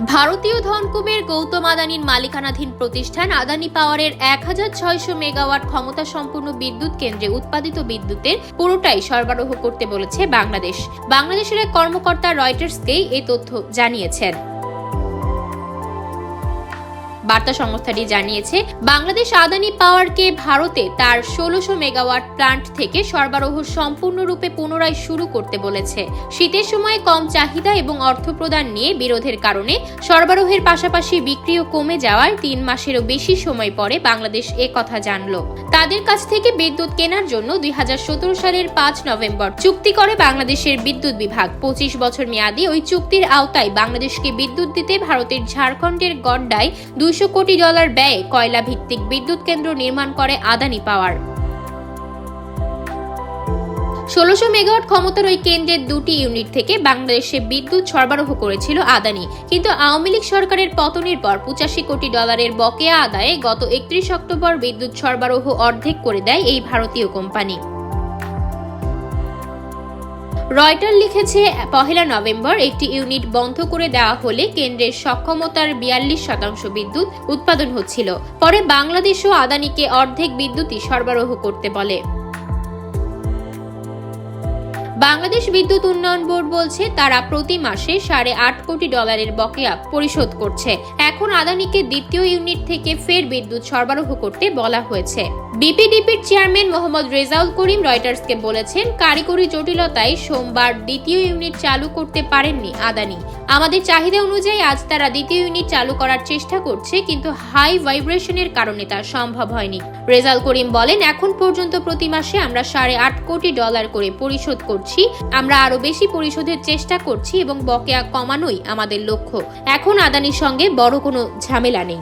ভারতীয় ধনকুবের গৌতম আদানির মালিকানাধীন প্রতিষ্ঠান আদানি পাওয়ারের 1600 মেগাওয়াট ক্ষমতা সম্পন্ন বিদ্যুৎ কেন্দ্রে উৎপাদিত বিদ্যুতের পুরোটাই সরবরাহ করতে বলেছে বাংলাদেশের এক কর্মকর্তা রয়টার্সকে এই তথ্য জানিয়েছেন। বার্তা সংস্থাটি জানিয়েছে, বাংলাদেশ আদানি পাওয়ারকে ভারতে তার 1600 মেগাওয়াট প্ল্যান্ট থেকে সরবরাহ সম্পূর্ণরূপে পুনরায় শুরু করতে বলেছে। শীতের সময় কম চাহিদা এবং অর্থ প্রদান নিয়ে বিরোধের কারণে সরবরাহের পাশাপাশি বিক্রিও কমে যাওয়ার 3 মাসেরও বেশি সময় পরে বাংলাদেশ কথা জানল। তাদের কাছ থেকে বিদ্যুৎ কেনার জন্য 2017 সালের 5 নভেম্বর চুক্তি করে বাংলাদেশের বিদ্যুৎ বিভাগ। 25 বছর মেয়াদী ওই চুক্তির আওতায় বাংলাদেশকে বিদ্যুৎ দিতে ভারতের ঝাড়খণ্ডের গড্ডায় $200 কোটি ব্যয়ে কয়লা ভিত্তিক বিদ্যুৎ কেন্দ্র নির্মাণ করে আদানি পাওয়ার। 1600 মেগাওয়াট ক্ষমতার ওই কেন্দ্রের 2টি ইউনিট থেকে বাংলাদেশে বিদ্যুৎ সরবরাহ করেছিল আদানি, কিন্তু আওয়ামী লীগ সরকারের পতনের পর $85 কোটি বকেয়া আদায়ে গত 31 অক্টোবর বিদ্যুৎ সরবরাহ অর্ধেক করে দেয় এই ভারতীয় কোম্পানি। রয়টার লিখেছে, 1 নভেম্বর একটি ইউনিট বন্ধ করে দেওয়া হলে কেন্দ্রের সক্ষমতার 42% বিদ্যুৎ উৎপাদন হচ্ছিল। পরে বাংলাদেশও আদানিকে অর্ধেক বিদ্যুৎই সরবরাহ করতে বলে। বাংলাদেশ বিদ্যুৎ উন্নয়ন বোর্ড বলছে, তারা প্রতি মাসে $8.5 কোটি বকেয়া পরিশোধ করছে। এখন আদানিকে দ্বিতীয় ইউনিট থেকে ফের বিদ্যুৎ সরবরাহ করতে বলা হয়েছে। বিপিডিপির চেয়ারম্যান মোহাম্মদ রেজাউল করিম রয়টার্সকে বলেছেন, কারিগরি জটিলতায় সোমবার দ্বিতীয় ইউনিট চালু করতে পারেননি আদানি। আমাদের চাহিদা অনুযায়ী আজ তারা দ্বিতীয় ইউনিট চালু করার চেষ্টা করছে, কিন্তু হাই ভাইব্রেশনের কারণে তা সম্ভব হয়নি। রেজাউল করিম বলেন, এখন পর্যন্ত প্রতি মাসে আমরা $8.5 কোটি করে পরিশোধ করছি। আমরা আরো বেশি পরিশোধের চেষ্টা করছি এবং বকেয়া কমানোই আমাদের লক্ষ্য। এখন আদানির সঙ্গে বড় কোনো ঝামেলা নেই।